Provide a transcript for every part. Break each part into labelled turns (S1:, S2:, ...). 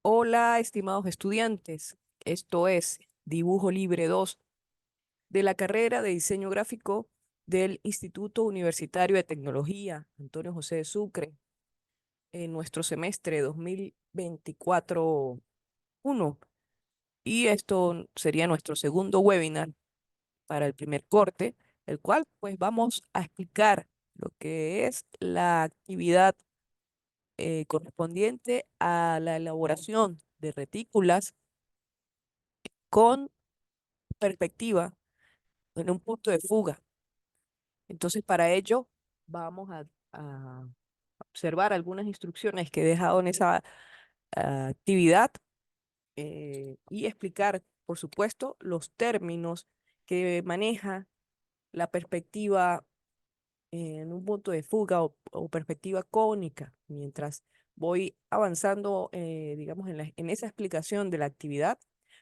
S1: Hola, estimados estudiantes. Esto es Dibujo Libre 2 de la carrera de Diseño Gráfico del Instituto Universitario de Tecnología Antonio José de Sucre en nuestro semestre 2024-1. Y esto sería nuestro segundo webinar para el primer corte, el cual pues vamos a explicar lo que es la actividad correspondiente a la elaboración de retículas con perspectiva en un punto de fuga. Entonces, para ello, vamos a observar algunas instrucciones que he dejado en esa actividad y explicar, por supuesto, los términos que maneja la perspectiva en un punto de fuga o perspectiva cónica. Mientras voy avanzando, digamos, en esa explicación de la actividad,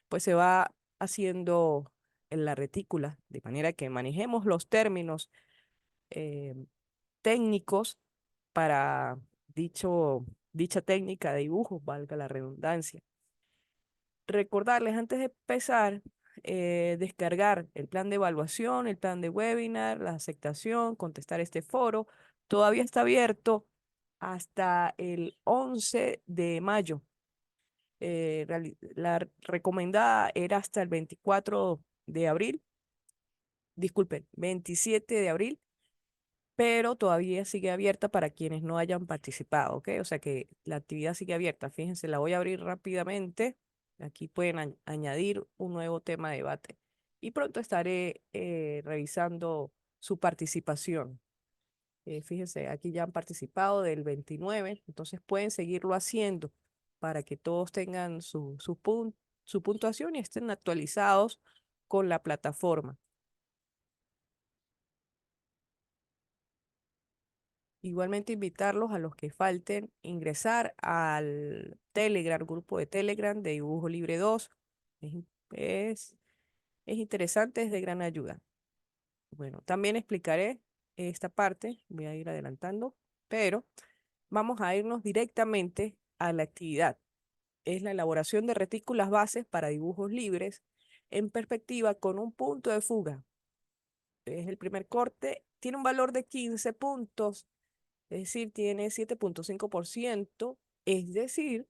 S1: pues se va haciendo en la retícula, de manera que manejemos los términos eh, técnicos para dicha técnica de dibujo, valga la redundancia. Recordarles antes de empezar, descargar el plan de evaluación, el plan de webinar, la aceptación, contestar este foro. Todavía está abierto hasta el 11 de mayo. La recomendada era hasta el 24 de abril, disculpen, 27 de abril, pero todavía sigue abierta para quienes no hayan participado, ¿ok? O sea que la actividad sigue abierta. Fíjense, la voy a abrir rápidamente. Aquí pueden añadir un nuevo tema de debate. Y pronto estaré revisando su participación. Fíjense, aquí ya han participado del 29, entonces pueden seguirlo haciendo para que todos tengan su puntuación y estén actualizados con la plataforma. Igualmente invitarlos a los que falten ingresar al Telegram, grupo de Telegram de Dibujo Libre 2. Es, es, es interesante, es de gran ayuda. Bueno, también explicaré esta parte, voy a ir adelantando, pero vamos a irnos directamente a la actividad. Es la elaboración de retículas bases para dibujos libres en perspectiva con un punto de fuga. Es el primer corte, tiene un valor de 15 puntos. Es decir, tiene 7,5%, es decir,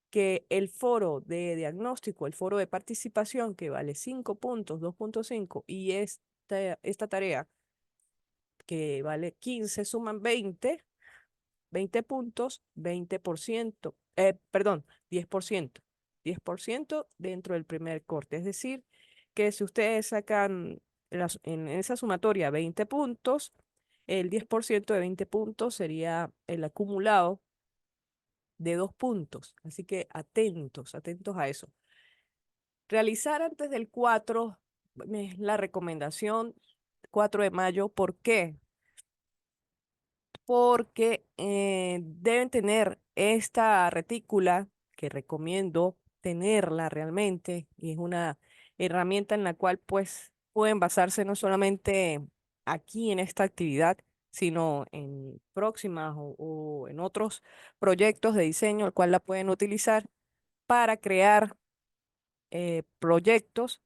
S1: que el foro de diagnóstico, el foro de participación, que vale 5 puntos, 2,5, y esta tarea, que vale 15, suman 20 puntos, 20%, perdón, 10%, 10% dentro del primer corte. Es decir, que si ustedes sacan en esa sumatoria 20 puntos, el 10% de 20 puntos sería el acumulado de 2 puntos. Así que atentos, atentos a eso. Realizar antes del 4 es la recomendación, 4 de mayo. ¿Por qué? Porque deben tener esta retícula, que recomiendo tenerla realmente, y es una herramienta en la cual pues pueden basarse no solamente aquí en esta actividad, sino en próximas o en otros proyectos de diseño, el cual la pueden utilizar para crear proyectos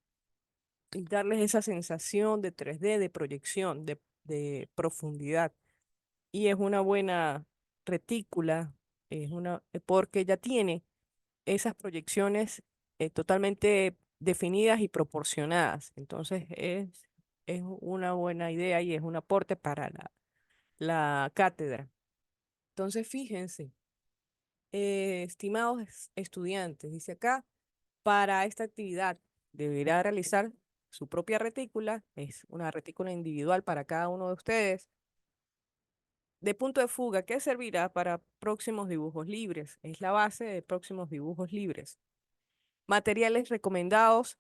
S1: y darles esa sensación de 3D, de proyección, de profundidad. Y es una buena retícula, porque ya tiene esas proyecciones totalmente definidas y proporcionadas. Entonces es una buena idea y es un aporte para la cátedra. Entonces, fíjense, estimados estudiantes, dice acá, para esta actividad deberá realizar su propia retícula, es una retícula individual para cada uno de ustedes, de punto de fuga que servirá para próximos dibujos libres. Es la base de próximos dibujos libres. Materiales recomendados.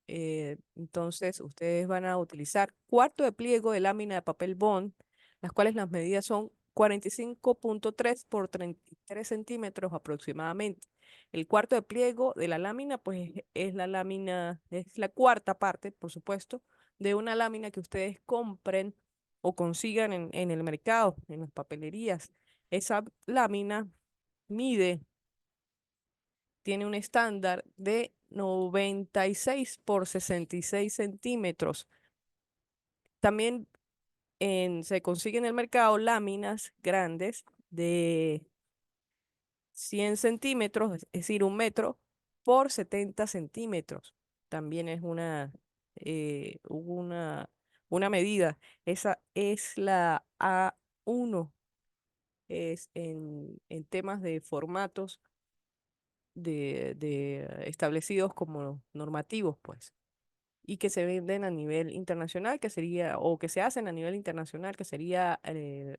S1: Entonces, ustedes van a utilizar cuarto de pliego de lámina de papel bond, las cuales las medidas son 45,3 por 33 centímetros aproximadamente. El cuarto de pliego de la lámina, pues es la lámina, es la cuarta parte, por supuesto, de una lámina que ustedes compren o consigan en el mercado, en las papelerías. Esa lámina mide tiene un estándar de 96 por 66 centímetros. También se consiguen en el mercado láminas grandes de 100 centímetros, es decir, 1 metro por 70 centímetros. También es una medida. Esa es la A1, es en temas de formatos establecidos como normativos, pues, y que se venden a nivel internacional, que sería, o que se hacen a nivel internacional, que sería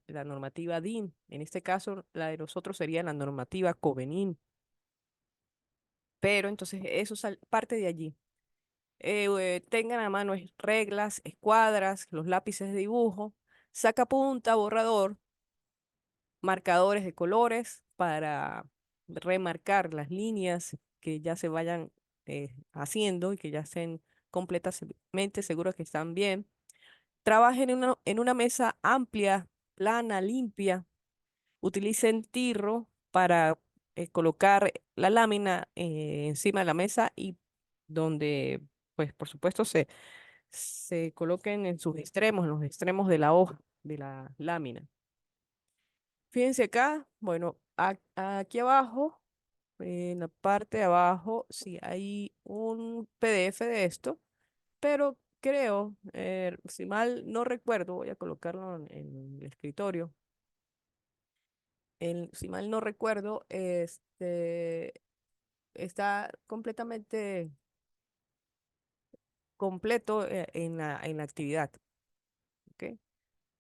S1: la normativa DIN. En este caso, la de nosotros sería la normativa Covenin. Pero entonces eso parte de allí. Tengan a mano reglas, escuadras, los lápices de dibujo, sacapunta, borrador, marcadores de colores para remarcar las líneas que ya se vayan haciendo y que ya estén completamente seguros que están bien. Trabajen en una mesa amplia, plana, limpia. Utilicen tirro para colocar la lámina encima de la mesa y donde, pues por supuesto, se coloquen en sus extremos, en los extremos de la hoja, de la lámina. Fíjense acá, bueno, aquí abajo, en la parte de abajo, sí hay un PDF de esto, pero creo, si mal no recuerdo, voy a colocarlo en el escritorio. Si mal no recuerdo, está completamente completo en la actividad. ¿Ok?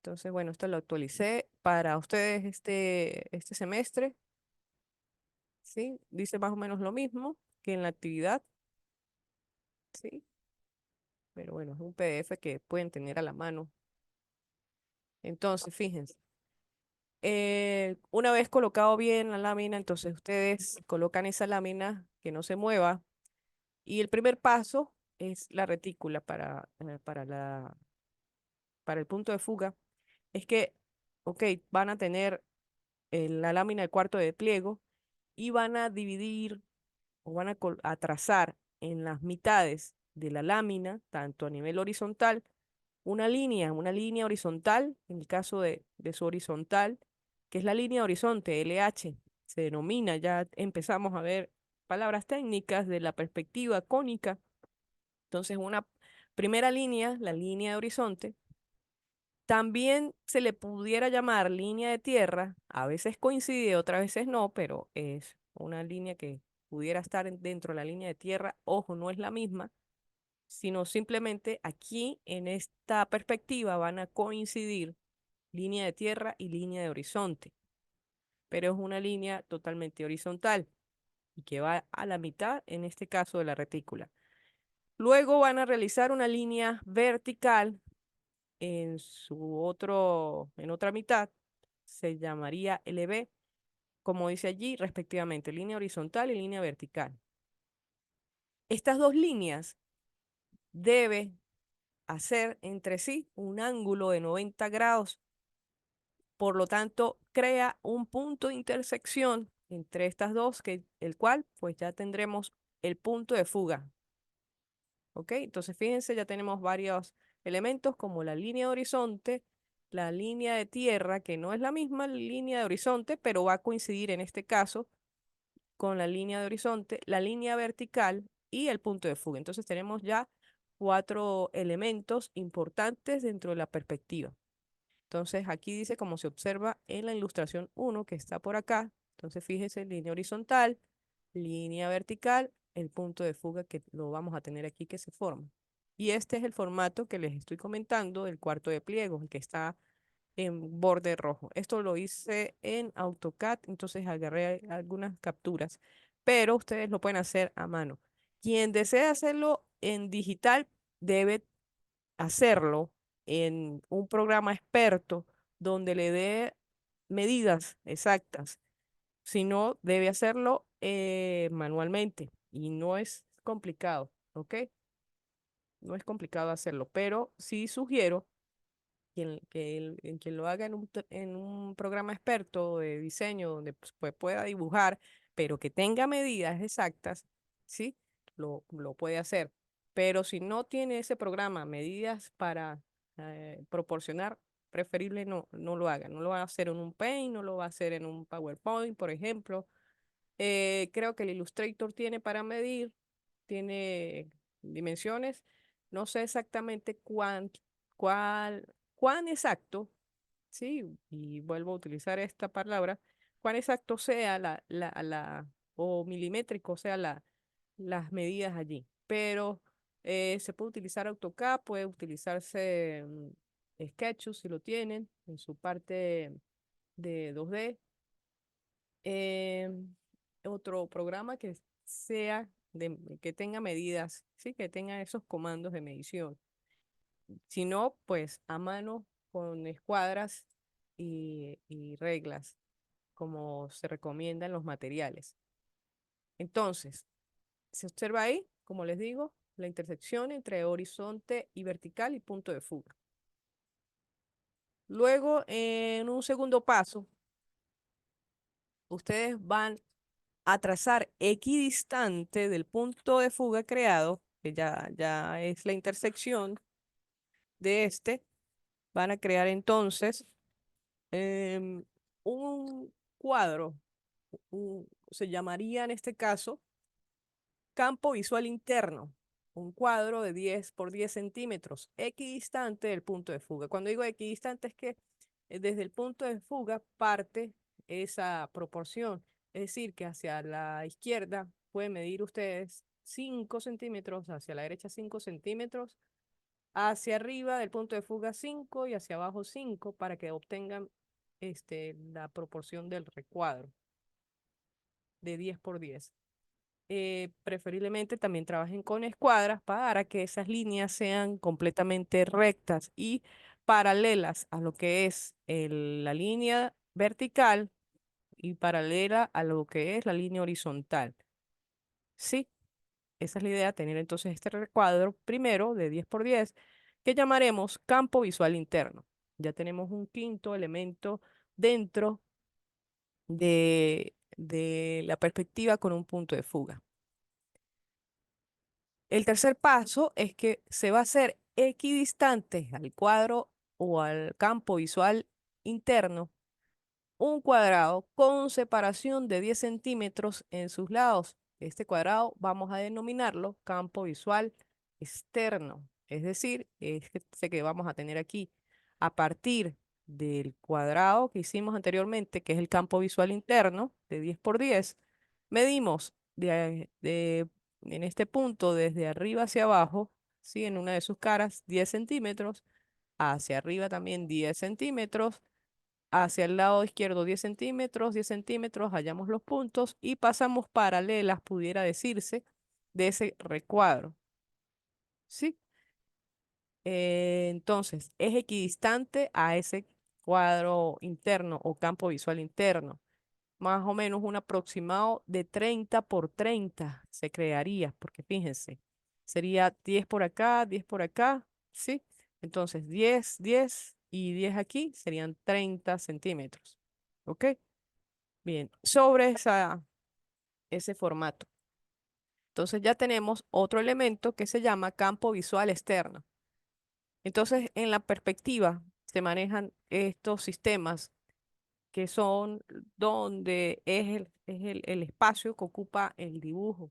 S1: Entonces, bueno, esto lo actualicé para ustedes este semestre. ¿Sí? Dice más o menos lo mismo que en la actividad. ¿Sí? Pero bueno, es un PDF que pueden tener a la mano. Entonces, fíjense. Una vez colocado bien la lámina, entonces ustedes colocan esa lámina que no se mueva. Y el primer paso es la retícula para el punto de fuga. Es que, ok, van a tener la lámina de cuarto de pliego y van a dividir o van a trazar en las mitades de la lámina, tanto a nivel horizontal, una línea horizontal, en el caso de su horizontal, que es la línea horizonte, LH, se denomina, ya empezamos a ver palabras técnicas de la perspectiva cónica. Entonces, una primera línea, la línea de horizonte, también se le pudiera llamar línea de tierra, a veces coincide, otras veces no, pero es una línea que pudiera estar dentro de la línea de tierra. Ojo, no es la misma, sino simplemente aquí en esta perspectiva van a coincidir línea de tierra y línea de horizonte, pero es una línea totalmente horizontal y que va a la mitad, en este caso, de la retícula. Luego van a realizar una línea vertical en otra mitad, se llamaría LB, como dice allí, respectivamente, línea horizontal y línea vertical. Estas dos líneas deben hacer entre sí un ángulo de 90 grados. Por lo tanto, crea un punto de intersección entre estas dos, el cual pues ya tendremos el punto de fuga. ¿Ok? Entonces, fíjense, ya tenemos varios elementos como la línea de horizonte, la línea de tierra, que no es la misma línea de horizonte, pero va a coincidir en este caso con la línea de horizonte, la línea vertical y el punto de fuga. Entonces, tenemos ya 4 elementos importantes dentro de la perspectiva. Entonces, aquí dice, como se observa en la ilustración 1 que está por acá. Entonces, fíjese, línea horizontal, línea vertical, el punto de fuga que lo vamos a tener aquí que se forma. Y este es el formato que les estoy comentando del cuarto de pliego, el que está en borde rojo. Esto lo hice en AutoCAD, entonces agarré algunas capturas, pero ustedes lo pueden hacer a mano. Quien desea hacerlo en digital debe hacerlo en un programa experto donde le dé medidas exactas. Si no, debe hacerlo manualmente y no es complicado, ¿ok? No es complicado hacerlo, pero sí sugiero en quien lo haga en un programa experto de diseño donde pues, pueda dibujar pero que tenga medidas exactas, ¿sí? Lo puede hacer. Pero si no tiene ese programa, medidas para proporcionar, preferible no lo haga. No lo va a hacer en un Paint, no lo va a hacer en un PowerPoint, por ejemplo. Creo que el Illustrator tiene para medir, tiene dimensiones. No sé exactamente cuán exacto, sí, y vuelvo a utilizar esta palabra, cuán exacto sea o milimétrico sea las medidas allí. Pero se puede utilizar AutoCAD, puede utilizarse SketchUp si lo tienen en su parte de 2D. eh, Otro programa que sea que tenga medidas, sí, que tenga esos comandos de medición. Si no, pues a mano con escuadras y reglas, como se recomienda en los materiales. Entonces, se observa ahí, como les digo, la intersección entre horizonte y vertical y punto de fuga. Luego, en un segundo paso, ustedes van a trazar equidistante del punto de fuga creado, que ya es la intersección de este, van a crear entonces un cuadro, se llamaría en este caso campo visual interno, un cuadro de 10 por 10 centímetros, equidistante del punto de fuga. Cuando digo equidistante es que desde el punto de fuga parte esa proporción, es decir, que hacia la izquierda pueden medir ustedes 5 centímetros, hacia la derecha 5 centímetros, hacia arriba del punto de fuga 5 y hacia abajo 5 para que obtengan la proporción del recuadro de 10 por 10. Preferiblemente también trabajen con escuadras para que esas líneas sean completamente rectas y paralelas a lo que es la línea vertical y paralela a lo que es la línea horizontal. Sí, esa es la idea, tener entonces este recuadro primero de 10 por 10 que llamaremos campo visual interno. Ya tenemos un quinto elemento dentro de la perspectiva con un punto de fuga. El tercer paso es que se va a hacer equidistante al cuadro o al campo visual interno un cuadrado con separación de 10 centímetros en sus lados. Este cuadrado vamos a denominarlo campo visual externo. Es decir, este que vamos a tener aquí a partir del cuadrado que hicimos anteriormente, que es el campo visual interno de 10 por 10, medimos en este punto desde arriba hacia abajo, ¿sí? En una de sus caras 10 centímetros, hacia arriba también 10 centímetros, hacia el lado izquierdo 10 centímetros, hallamos los puntos y pasamos paralelas, pudiera decirse, de ese recuadro. ¿Sí? Entonces, es equidistante a ese cuadro interno o campo visual interno. Más o menos un aproximado de 30 por 30 se crearía, porque fíjense, sería 10 por acá, ¿sí? Entonces 10, 10 y 10 aquí serían 30 centímetros, ¿ok? Bien, sobre ese formato. Entonces ya tenemos otro elemento que se llama campo visual externo. Entonces, en la perspectiva se manejan estos sistemas que son donde es el espacio que ocupa el dibujo.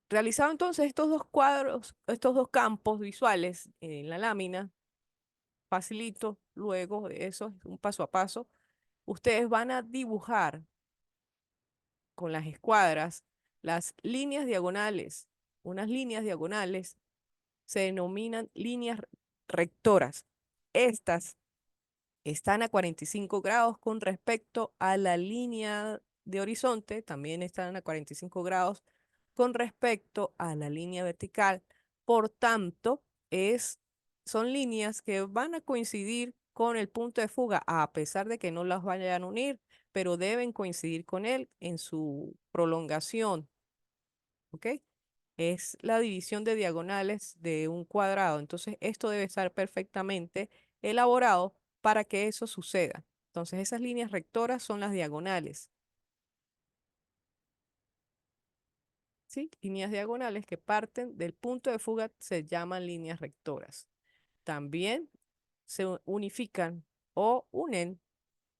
S1: Realizado entonces estos dos cuadros, estos dos campos visuales en la lámina, facilito, luego de eso, un paso a paso, ustedes van a dibujar con las escuadras las líneas diagonales. Unas líneas diagonales se denominan líneas rectoras. Estas están a 45 grados con respecto a la línea de horizonte, también están a 45 grados con respecto a la línea vertical. Por tanto, son líneas que van a coincidir con el punto de fuga, a pesar de que no las vayan a unir, pero deben coincidir con él en su prolongación, ¿ok? Es la división de diagonales de un cuadrado. Entonces, esto debe estar perfectamente elaborado para que eso suceda. Entonces, esas líneas rectoras son las diagonales. ¿sí? Líneas diagonales que parten del punto de fuga se llaman líneas rectoras. También se unifican o unen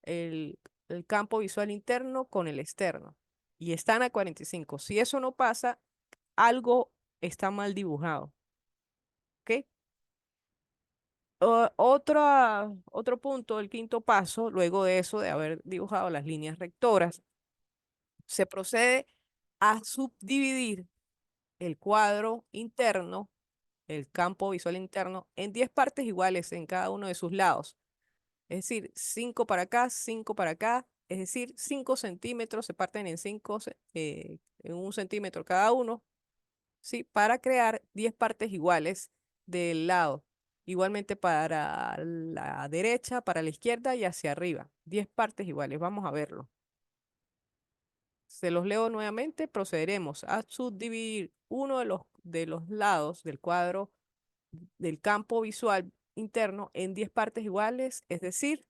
S1: el, el campo visual interno con el externo y están a 45. Si eso no pasa, algo está mal dibujado, ¿ok? Otro punto, el quinto paso, luego de eso, de haber dibujado las líneas rectoras, se procede a subdividir el cuadro interno, el campo visual interno, en 10 partes iguales en cada uno de sus lados. Es decir, 5 para acá, 5 para acá, es decir, 5 centímetros se parten en 5, en 1 centímetro cada uno, ¿sí? Para crear 10 partes iguales del lado. Igualmente para la derecha, para la izquierda y hacia arriba. 10 partes iguales. Vamos a verlo. Se los leo nuevamente. Procederemos a subdividir uno de los lados del cuadro del campo visual interno en 10 partes iguales, es decir,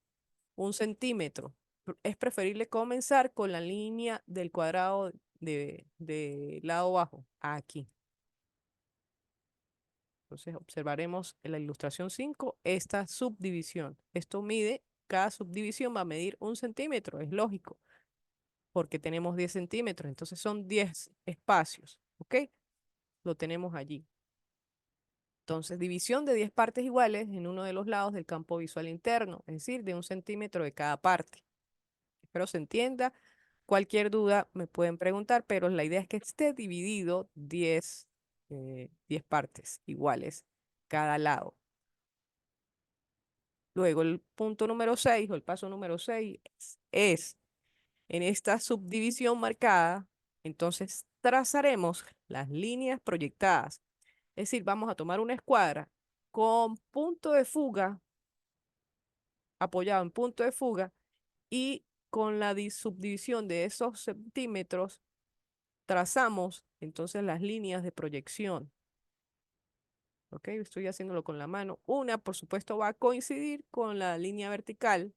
S1: 1 centímetro. Es preferible comenzar con la línea del cuadrado de lado bajo, aquí. Entonces observaremos en la ilustración 5 esta subdivisión. Esto mide, cada subdivisión va a medir 1 centímetro, es lógico, porque tenemos 10 centímetros, entonces son 10 espacios, ¿ok? Lo tenemos allí. Entonces, división de 10 partes iguales en uno de los lados del campo visual interno, es decir, de 1 centímetro de cada parte. Espero se entienda. Cualquier duda me pueden preguntar, pero la idea es que esté dividido 10 partes iguales cada lado. Luego el punto número 6 o el paso número 6 es en esta subdivisión marcada, entonces trazaremos las líneas proyectadas. Es decir, vamos a tomar una escuadra con punto de fuga, apoyado en punto de fuga, y con la subdivisión de esos centímetros trazamos entonces las líneas de proyección. ¿Ok? Estoy haciéndolo con la mano. Una, por supuesto, va a coincidir con la línea vertical,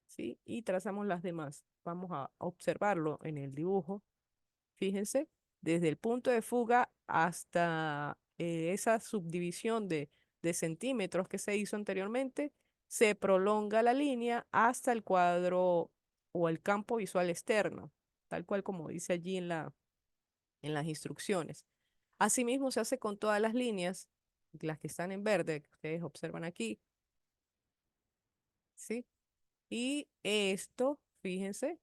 S1: ¿sí? Y trazamos las demás. Vamos a observarlo en el dibujo. Fíjense, desde el punto de fuga hasta esa subdivisión de centímetros que se hizo anteriormente, se prolonga la línea hasta el cuadro o el campo visual externo, tal cual como dice allí en las instrucciones. Asimismo se hace con todas las líneas, las que están en verde, que ustedes observan aquí, ¿sí? Y esto, fíjense,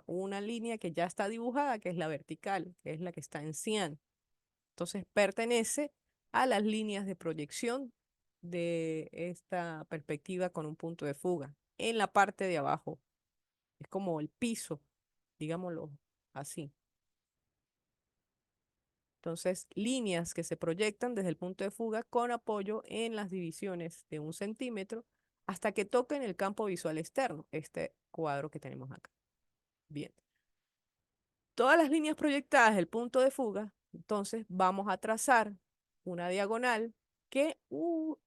S1: una línea que ya está dibujada, que es la vertical, que es la que está en cian. Entonces pertenece a las líneas de proyección de esta perspectiva con un punto de fuga en la parte de abajo. Es como el piso, digámoslo así. Entonces, líneas que se proyectan desde el punto de fuga con apoyo en las divisiones de 1 centímetro hasta que toquen el campo visual externo, este cuadro que tenemos acá. Bien. Todas las líneas proyectadas del punto de fuga, entonces vamos a trazar una diagonal que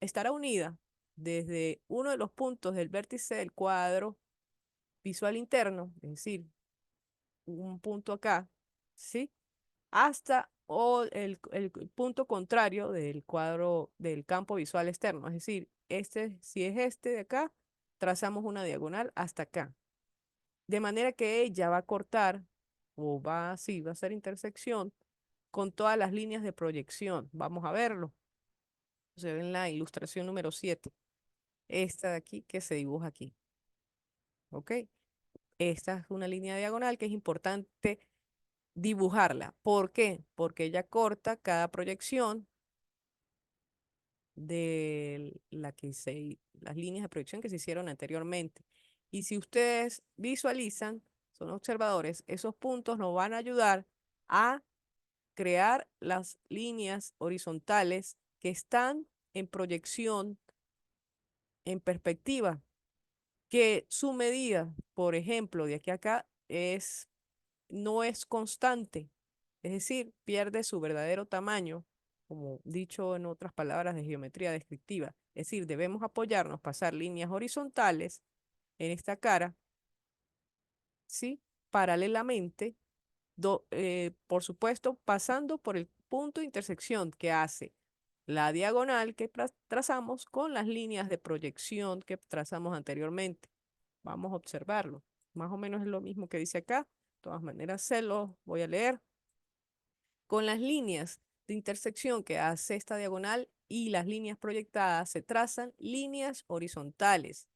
S1: estará unida desde uno de los puntos del vértice del cuadro visual interno, es decir, un punto acá, ¿sí? Hasta el punto contrario del cuadro del campo visual externo. Es decir, si es este de acá, trazamos una diagonal hasta acá. De manera que ella va a cortar, o sí, va a hacer intersección con todas las líneas de proyección. Vamos a verlo. Se ve en la ilustración número 7. Esta de aquí que se dibuja aquí. ¿Ok? Esta es una línea diagonal que es importante dibujarla. ¿Por qué? Porque ella corta cada proyección de las líneas de proyección que se hicieron anteriormente. Y si ustedes visualizan, son observadores, esos puntos nos van a ayudar a crear las líneas horizontales que están en proyección, en perspectiva, que su medida, por ejemplo, de aquí a acá, no es constante, es decir, pierde su verdadero tamaño, como dicho en otras palabras de geometría descriptiva. Es decir, debemos apoyarnos, pasar líneas horizontales en esta cara, ¿sí? Paralelamente Por supuesto, pasando por el punto de intersección que hace la diagonal que trazamos con las líneas de proyección que trazamos anteriormente. Vamos a observarlo. Más o menos es lo mismo que dice acá. De todas maneras, se lo voy a leer. Con las líneas de intersección que hace esta diagonal y las líneas proyectadas se trazan líneas horizontales,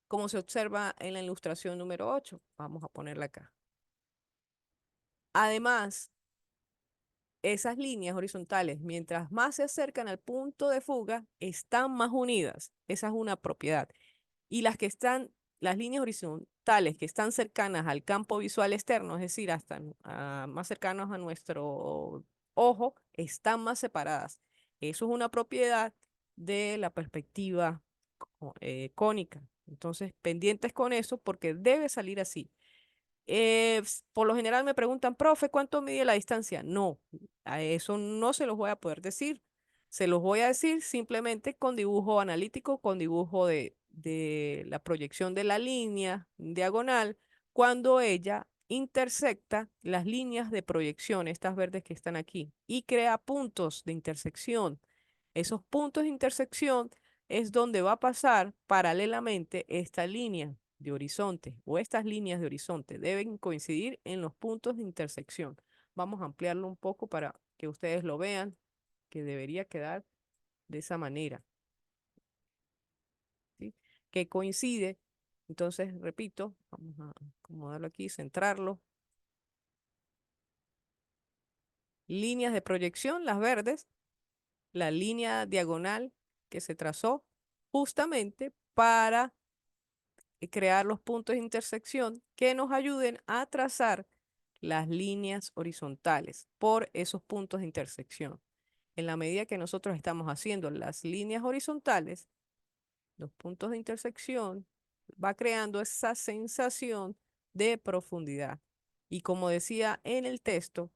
S1: como se observa en la ilustración número 8. Vamos a ponerla acá. Además, esas líneas horizontales, mientras más se acercan al punto de fuga, están más unidas. Esa es una propiedad. Y las líneas horizontales que están cercanas al campo visual externo, es decir, hasta más cercanos a nuestro ojo, están más separadas. Eso es una propiedad de la perspectiva cónica. Entonces, pendientes con eso porque debe salir así. Por lo general me preguntan, profe, ¿cuánto mide la distancia? No, a eso no se los voy a poder decir. Se los voy a decir simplemente con dibujo analítico, con dibujo de la proyección de la línea diagonal, cuando ella intersecta las líneas de proyección, estas verdes que están aquí, y crea puntos de intersección. Esos puntos de intersección es donde va a pasar paralelamente esta línea de horizonte o estas líneas de horizonte deben coincidir en los puntos de intersección. Vamos a ampliarlo un poco para que ustedes lo vean, que debería quedar de esa manera, ¿sí? Que coincide. Entonces, repito, vamos a acomodarlo aquí, centrarlo. Líneas de proyección, las verdes, la línea diagonal que se trazó justamente para crear los puntos de intersección que nos ayuden a trazar las líneas horizontales por esos puntos de intersección. En la medida que nosotros estamos haciendo las líneas horizontales, los puntos de intersección, va creando esa sensación de profundidad. Y como decía en el texto,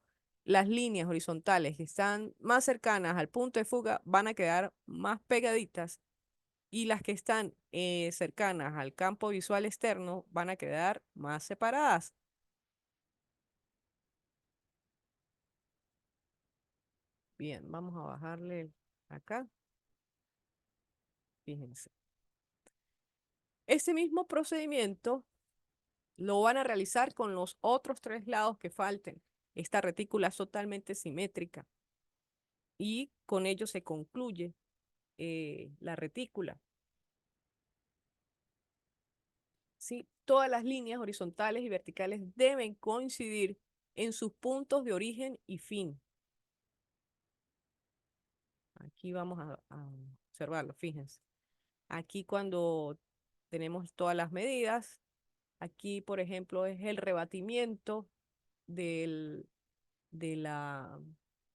S1: las líneas horizontales que están más cercanas al punto de fuga van a quedar más pegaditas y las que están cercanas al campo visual externo van a quedar más separadas. Bien, vamos a bajarle acá. Fíjense. Ese mismo procedimiento lo van a realizar con los otros tres lados que falten. Esta retícula es totalmente simétrica y con ello se concluye la retícula. ¿Sí? Todas las líneas horizontales y verticales deben coincidir en sus puntos de origen y fin. Aquí vamos a observarlo, fíjense. Aquí cuando tenemos todas las medidas, aquí por ejemplo es el rebatimiento del, de la,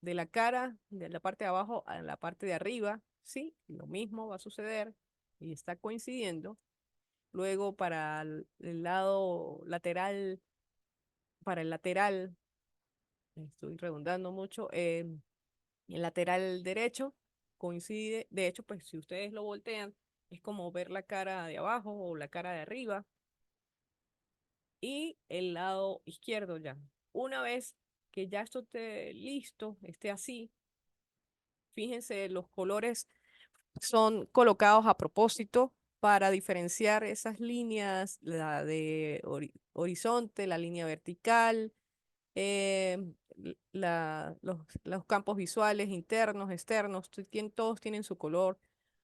S1: de la cara, de la parte de abajo a la parte de arriba, ¿sí? Lo mismo va a suceder y está coincidiendo. Luego para el lado lateral, para el lateral, estoy redundando mucho, el lateral derecho coincide, de hecho, pues si ustedes lo voltean, es como ver la cara de abajo o la cara de arriba y el lado izquierdo ya. Una vez que ya esto esté listo, esté así, fíjense, los colores son colocados a propósito para diferenciar esas líneas, la de horizonte, la línea vertical, los campos visuales internos, externos, todos tienen su color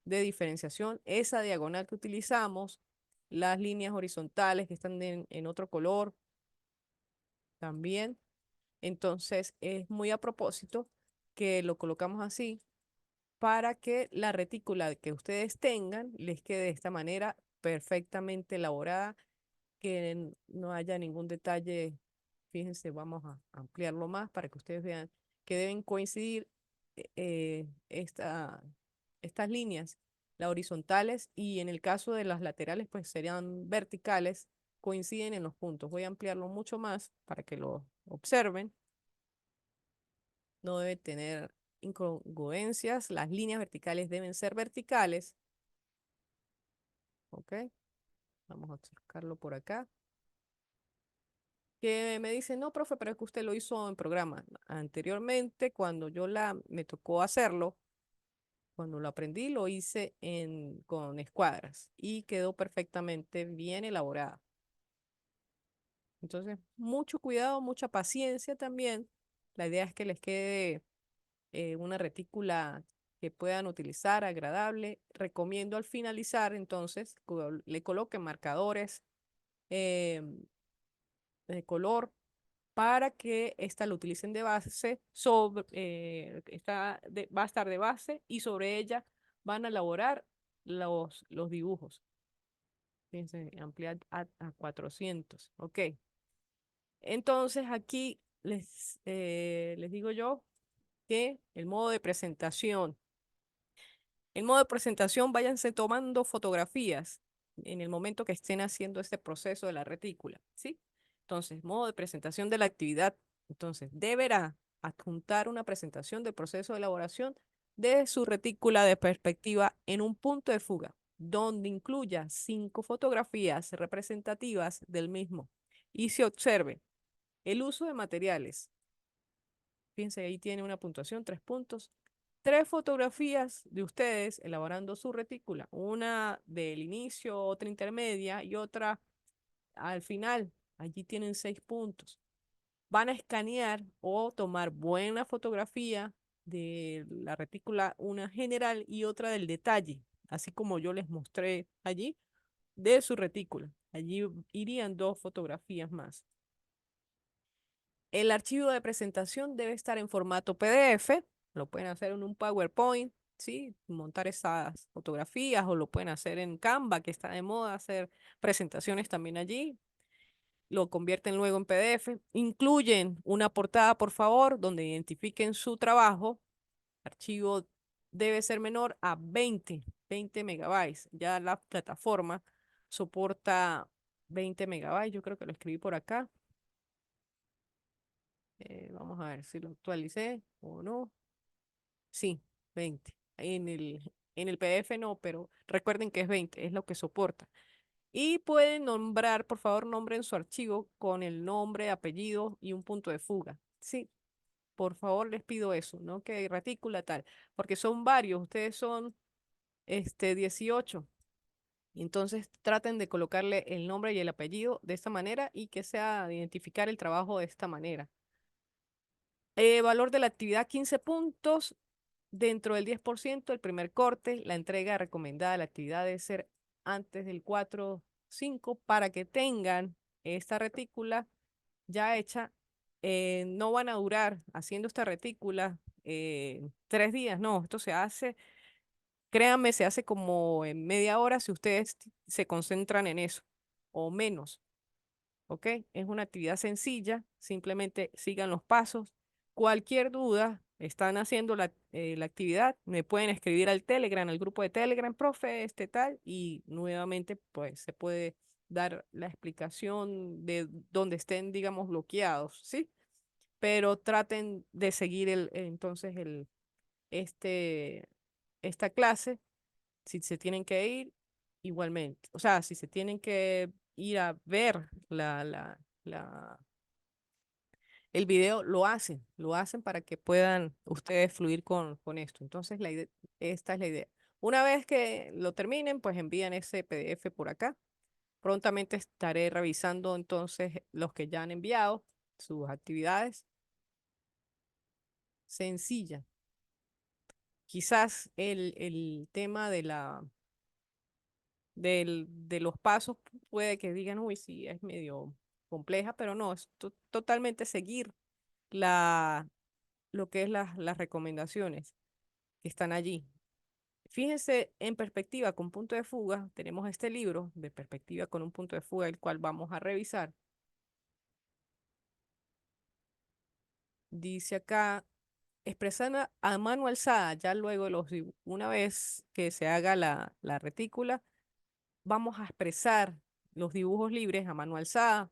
S1: de diferenciación. Esa diagonal que utilizamos, las líneas horizontales que están en otro color también. Entonces es muy a propósito que lo colocamos así para que la retícula que ustedes tengan les quede de esta manera perfectamente elaborada, que no haya ningún detalle. Fíjense, vamos a ampliarlo más para que ustedes vean que deben coincidir estas líneas, las horizontales y en el caso de las laterales, pues serían verticales, coinciden en los puntos. Voy a ampliarlo mucho más para que lo observen. No debe tener incongruencias, las líneas verticales deben ser verticales, ¿ok? Vamos a sacarlo por acá. que me dicen, no, profe, pero es que usted lo hizo en programa. Anteriormente, cuando me tocó hacerlo, cuando lo aprendí, lo hice con escuadras y quedó perfectamente bien elaborada. Entonces, mucho cuidado, mucha paciencia también. La idea es que les quede una retícula que puedan utilizar, agradable. Recomiendo al finalizar, entonces, le coloquen marcadores eh, de color para que ésta lo utilicen de base, va a estar de base y sobre ella van a elaborar los dibujos. Fíjense, ampliar a 400. Ok. Entonces aquí les digo yo que el modo de presentación. El modo de presentación, váyanse tomando fotografías en el momento que estén haciendo este proceso de la retícula, ¿sí? Entonces, modo de presentación de la actividad. Entonces, deberá adjuntar una presentación del proceso de elaboración de su retícula de perspectiva en un punto de fuga, donde incluya 5 fotografías representativas del mismo y se observe el uso de materiales. Fíjense, ahí tiene una puntuación, 3 puntos. 3 fotografías de ustedes elaborando su retícula. Una del inicio, otra intermedia y otra al final. Allí tienen 6 puntos. Van a escanear o tomar buena fotografía de la retícula, una general y otra del detalle, así como yo les mostré allí, de su retícula. Allí irían 2 fotografías más. El archivo de presentación debe estar en formato PDF, lo pueden hacer en un PowerPoint, ¿sí? Montar esas fotografías o lo pueden hacer en Canva, que está de moda hacer presentaciones también allí. Lo convierten luego en PDF. Incluyen una portada, por favor, donde identifiquen su trabajo. El archivo debe ser menor a 20 megabytes. Ya la plataforma soporta 20 megabytes, yo creo que lo escribí por acá. Vamos a ver si lo actualicé o no. Sí, 20. En el PDF no, pero recuerden que es 20, es lo que soporta. Y pueden nombrar, por favor, nombren su archivo con el nombre, apellido y un punto de fuga. Sí, por favor les pido eso, ¿no? Que retícula tal, porque son varios, ustedes son 18. Entonces traten de colocarle el nombre y el apellido de esta manera y que sea identificar el trabajo de esta manera. Valor de la actividad 15 puntos. Dentro del 10%, el primer corte, la entrega recomendada de la actividad debe ser antes del 4-5 para que tengan esta retícula ya hecha. No van a durar haciendo esta retícula 3 días, no, esto se hace, créanme, se hace como en media hora si ustedes se concentran en eso o menos. ¿Ok? Es una actividad sencilla, simplemente sigan los pasos. Cualquier duda, están haciendo la actividad, me pueden escribir al Telegram, al grupo de Telegram, profe, tal, y nuevamente, pues, se puede dar la explicación de donde estén, digamos, bloqueados, ¿sí? Pero traten de seguir entonces, este, esta clase si se tienen que ir, igualmente. O sea, si se tienen que ir a ver el video, lo hacen para que puedan ustedes fluir con esto. Entonces, esta es la idea. Una vez que lo terminen, pues envían ese PDF por acá. Prontamente estaré revisando entonces los que ya han enviado sus actividades. Sencilla. Quizás el tema de los pasos puede que digan, uy, sí, es medio compleja, pero no, es totalmente seguir la, lo que es las recomendaciones que están allí. Fíjense en perspectiva con punto de fuga, tenemos este libro de perspectiva con un punto de fuga, el cual vamos a revisar. Dice acá, expresar a mano alzada, ya luego una vez que se haga la retícula, vamos a expresar los dibujos libres a mano alzada.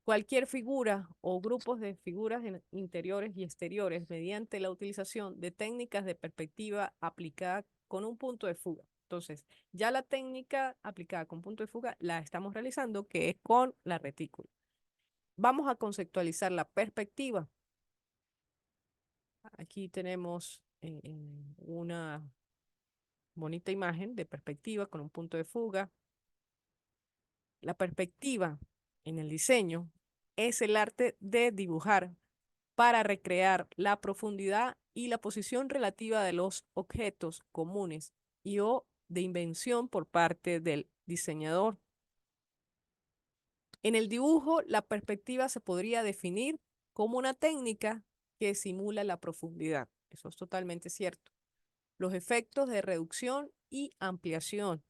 S1: Cualquier figura o grupos de figuras interiores y exteriores mediante la utilización de técnicas de perspectiva aplicada con un punto de fuga. Entonces, ya la técnica aplicada con punto de fuga la estamos realizando, que es con la retícula. Vamos a conceptualizar la perspectiva. Aquí tenemos una bonita imagen de perspectiva con un punto de fuga. La perspectiva en el diseño es el arte de dibujar para recrear la profundidad y la posición relativa de los objetos comunes y o de invención por parte del diseñador. En el dibujo, la perspectiva se podría definir como una técnica que simula la profundidad. Eso es totalmente cierto. Los efectos de reducción y ampliación.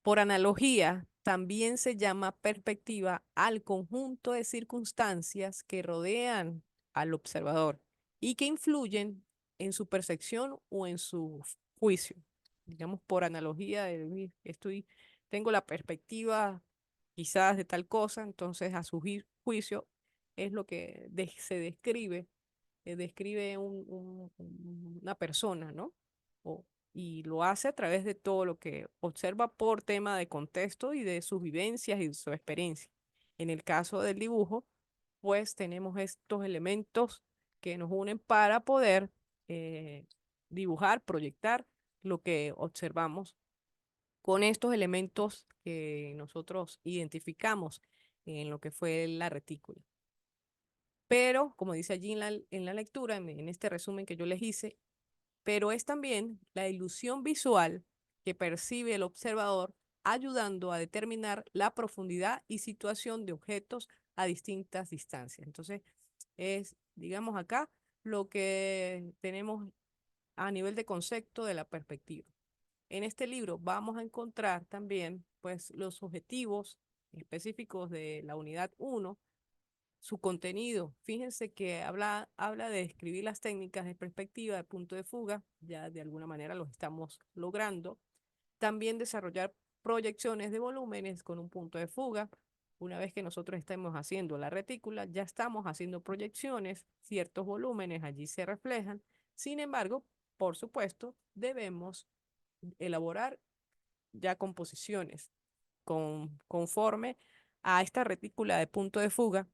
S1: Por analogía, también se llama perspectiva al conjunto de circunstancias que rodean al observador y que influyen en su percepción o en su juicio. Digamos, por analogía, tengo la perspectiva quizás de tal cosa, entonces a su juicio es lo que se describe, describe una persona, ¿no? O, y lo hace a través de todo lo que observa por tema de contexto y de sus vivencias y de su experiencia. En el caso del dibujo, pues tenemos estos elementos que nos unen para poder eh, dibujar, proyectar lo que observamos con estos elementos que nosotros identificamos en lo que fue la retícula. Pero, como dice allí en la lectura, en este resumen que yo les hice, pero es también la ilusión visual que percibe el observador, ayudando a determinar la profundidad y situación de objetos a distintas distancias. Entonces, es, digamos acá, lo que tenemos a nivel de concepto de la perspectiva. En este libro vamos a encontrar también, pues, los objetivos específicos de la unidad 1, su contenido. Fíjense que habla de describir las técnicas de perspectiva, de punto de fuga, ya de alguna manera lo estamos logrando. También desarrollar proyecciones de volúmenes con un punto de fuga. Una vez que nosotros estemos haciendo la retícula, ya estamos haciendo proyecciones, ciertos volúmenes allí se reflejan. Sin embargo, por supuesto, debemos elaborar ya composiciones conforme a esta retícula de punto de fuga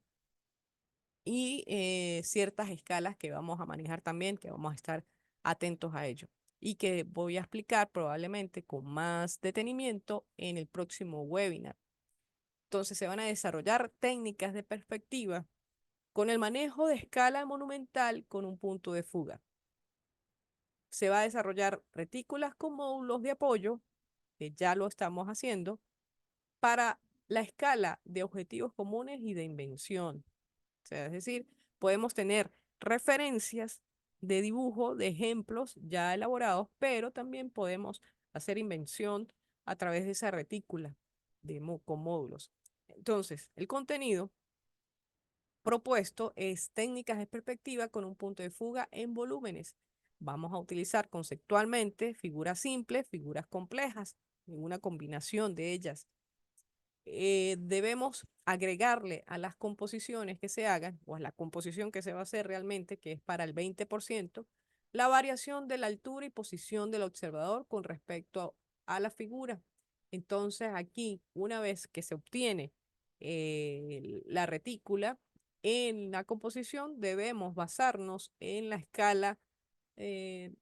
S1: y ciertas escalas que vamos a manejar también, que vamos a estar atentos a ello y que voy a explicar probablemente con más detenimiento en el próximo webinar. Entonces se van a desarrollar técnicas de perspectiva con el manejo de escala monumental con un punto de fuga. Se va a desarrollar retículas con módulos de apoyo, que ya lo estamos haciendo, para la escala de objetivos comunes y de invención. O sea, es decir, podemos tener referencias de dibujo, de ejemplos ya elaborados, pero también podemos hacer invención a través de esa retícula con módulos. Entonces, el contenido propuesto es técnicas de perspectiva con un punto de fuga en volúmenes. Vamos a utilizar conceptualmente figuras simples, figuras complejas, en una combinación de ellas. Debemos agregarle a las composiciones que se hagan, o a la composición que se va a hacer realmente, que es para el 20%, la variación de la altura y posición del observador con respecto a la figura. Entonces aquí, una vez que se obtiene la retícula, en la composición debemos basarnos en la escala eh,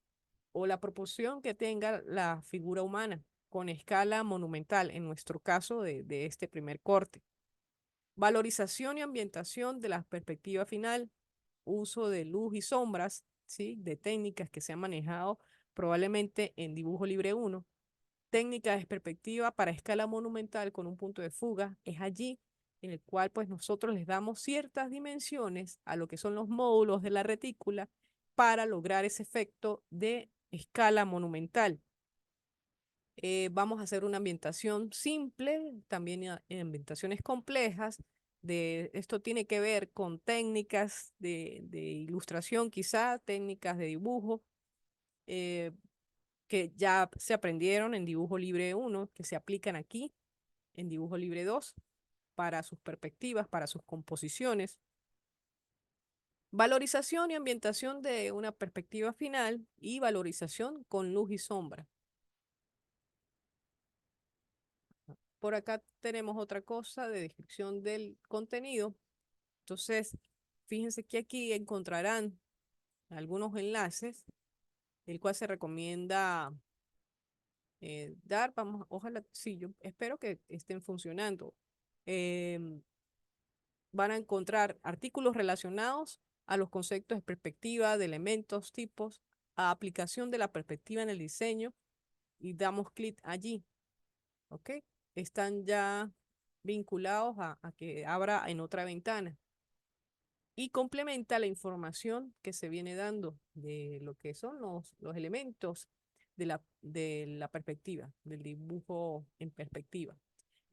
S1: o la proporción que tenga la figura humana con escala monumental, en nuestro caso de este primer corte. Valorización y ambientación de la perspectiva final, uso de luz y sombras, ¿sí? De técnicas que se han manejado probablemente en dibujo libre 1. Técnica de perspectiva para escala monumental con un punto de fuga, es allí en el cual pues nosotros les damos ciertas dimensiones a lo que son los módulos de la retícula para lograr ese efecto de escala monumental. Vamos a hacer una ambientación simple, también ambientaciones complejas. Esto tiene que ver con técnicas de ilustración, quizá, técnicas de dibujo, eh, que ya se aprendieron en dibujo libre 1, que se aplican aquí en dibujo libre 2 para sus perspectivas, para sus composiciones. Valorización y ambientación de una perspectiva final y valorización con luz y sombra. por acá tenemos otra cosa de descripción del contenido. Entonces, fíjense que aquí encontrarán algunos enlaces, el cual se recomienda dar. Vamos, ojalá, sí, yo espero que estén funcionando. Em, Van a encontrar artículos relacionados a los conceptos de perspectiva, de elementos, tipos, a aplicación de la perspectiva en el diseño y damos clic allí, ¿ok? Están ya vinculados a que abra en otra ventana y complementa la información que se viene dando de lo que son los elementos de la perspectiva, del dibujo en perspectiva.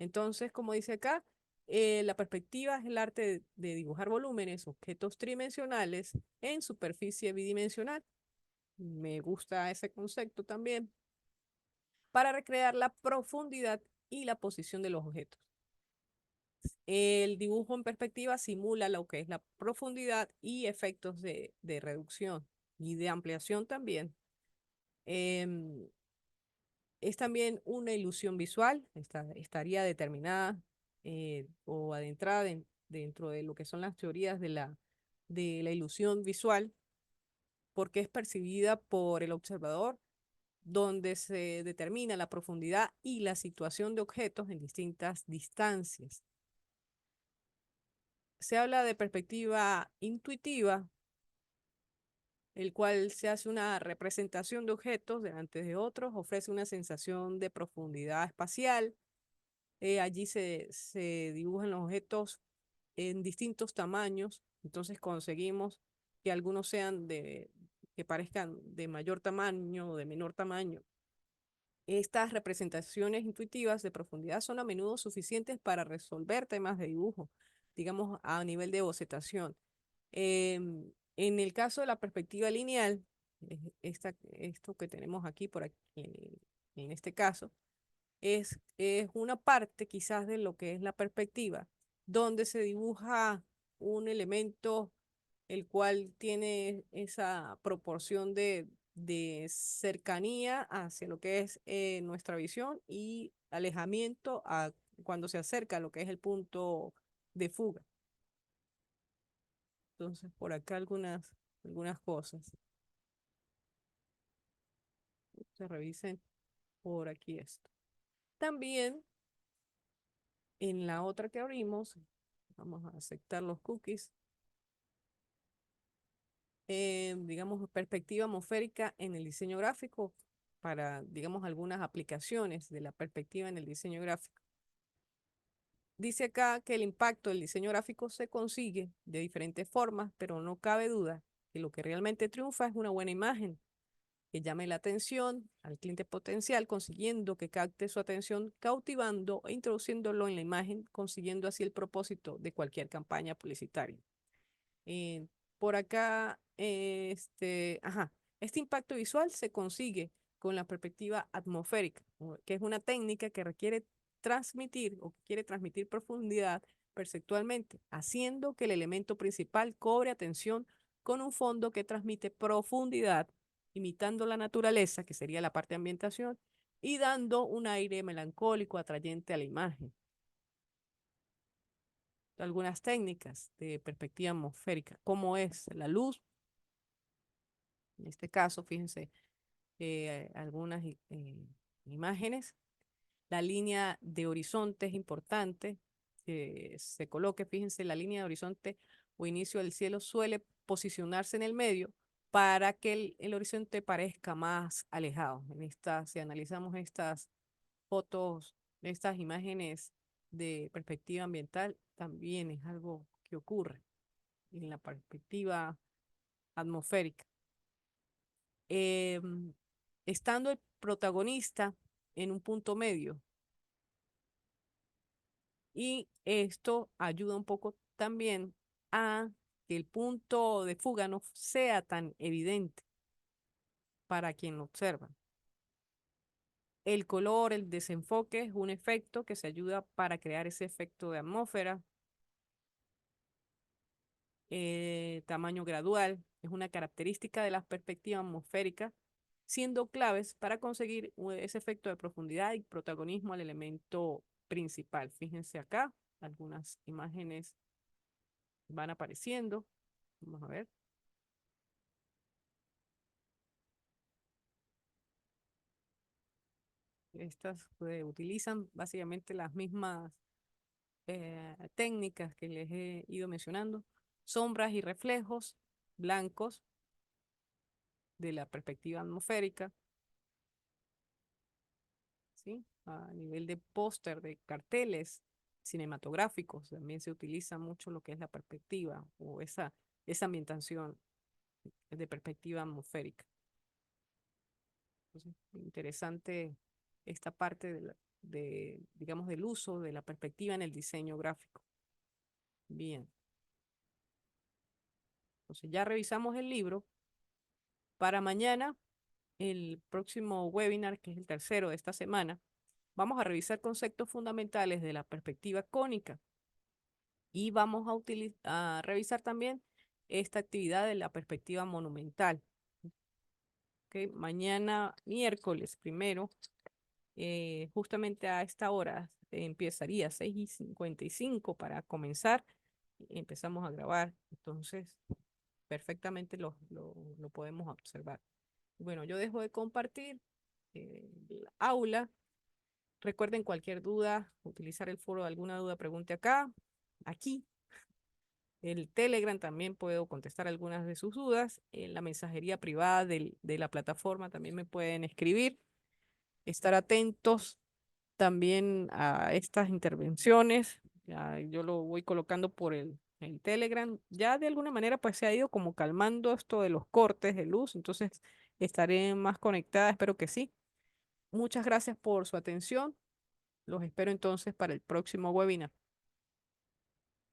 S1: Entonces, como dice acá, la perspectiva es el arte de dibujar volúmenes, objetos tridimensionales en superficie bidimensional. Me gusta ese concepto también, para recrear la profundidad y la posición de los objetos. El dibujo en perspectiva simula lo que es la profundidad y efectos de reducción y de ampliación también. Em, es también una ilusión visual, estaría determinada o adentrada dentro de lo que son las teorías de la ilusión visual, porque es percibida por el observador, donde se determina la profundidad y la situación de objetos en distintas distancias. Se habla de perspectiva intuitiva, el cual se hace una representación de objetos delante de otros, ofrece una sensación de profundidad espacial. Allí se dibujan los objetos en distintos tamaños, entonces conseguimos que algunos que parezcan de mayor tamaño o de menor tamaño. Estas representaciones intuitivas de profundidad son a menudo suficientes para resolver temas de dibujo, digamos a nivel de bocetación. En el caso de la perspectiva lineal, esto que tenemos aquí por aquí, en este caso, es una parte quizás de lo que es la perspectiva, donde se dibuja un elemento el cual tiene esa proporción de cercanía hacia lo que es nuestra visión y alejamiento cuando se acerca a lo que es el punto de fuga. Entonces, por acá algunas cosas. Se revisen por aquí esto. También en la otra que abrimos, vamos a aceptar los cookies. Digamos, perspectiva atmosférica en el diseño gráfico para, digamos, algunas aplicaciones de la perspectiva en el diseño gráfico. Dice acá que el impacto del diseño gráfico se consigue de diferentes formas, pero no cabe duda que lo que realmente triunfa es una buena imagen que llame la atención al cliente potencial, consiguiendo que capte su atención, cautivando e introduciéndolo en la imagen, consiguiendo así el propósito de cualquier campaña publicitaria. Eh, por acá, este impacto visual se consigue con la perspectiva atmosférica, que es una técnica que requiere transmitir o que quiere transmitir profundidad perceptualmente, haciendo que el elemento principal cobre atención con un fondo que transmite profundidad, imitando la naturaleza, que sería la parte de ambientación, y dando un aire melancólico atrayente a la imagen. Algunas técnicas de perspectiva atmosférica, como es la luz. En este caso, fíjense algunas imágenes. La línea de horizonte es importante que se coloque, fíjense, la línea de horizonte o inicio del cielo suele posicionarse en el medio para que el horizonte parezca más alejado. Si analizamos estas fotos, estas imágenes de perspectiva ambiental, también es algo que ocurre en la perspectiva atmosférica. Em, Estando el protagonista en un punto medio, y esto ayuda un poco también a que el punto de fuga no sea tan evidente para quien lo observa. El color, el desenfoque es un efecto que se ayuda para crear ese efecto de atmósfera. Tamaño gradual es una característica de las perspectivas atmosféricas, siendo claves para conseguir ese efecto de profundidad y protagonismo al elemento principal. Fíjense acá, algunas imágenes van apareciendo. Vamos a ver. Estas utilizan básicamente las mismas técnicas que les he ido mencionando. Sombras y reflejos blancos de la perspectiva atmosférica, ¿sí? A nivel de póster, de carteles cinematográficos, también se utiliza mucho lo que es la perspectiva o esa ambientación de perspectiva atmosférica. Entonces, interesante esta parte digamos, del uso de la perspectiva en el diseño gráfico. Bien, entonces ya revisamos el libro. Para mañana, el próximo webinar, que es el tercero de esta semana, vamos a revisar conceptos fundamentales de la perspectiva cónica y vamos a revisar también esta actividad de la perspectiva monumental. ¿Ok? Mañana, miércoles primero, justamente a esta hora empezaría 6:55 para comenzar. Empezamos a grabar, entonces perfectamente lo podemos observar. Bueno, yo dejo de compartir el aula. Recuerden cualquier duda, utilizar el foro, alguna duda, pregunte acá, aquí. El Telegram también puedo contestar algunas de sus dudas. En la mensajería privada de la plataforma también me pueden escribir. Estar atentos también a estas intervenciones. Ya yo lo voy colocando por el Telegram. Ya de alguna manera pues se ha ido como calmando esto de los cortes de luz, entonces estaré más conectada, espero que sí. Muchas gracias por su atención. Los espero entonces para el próximo webinar.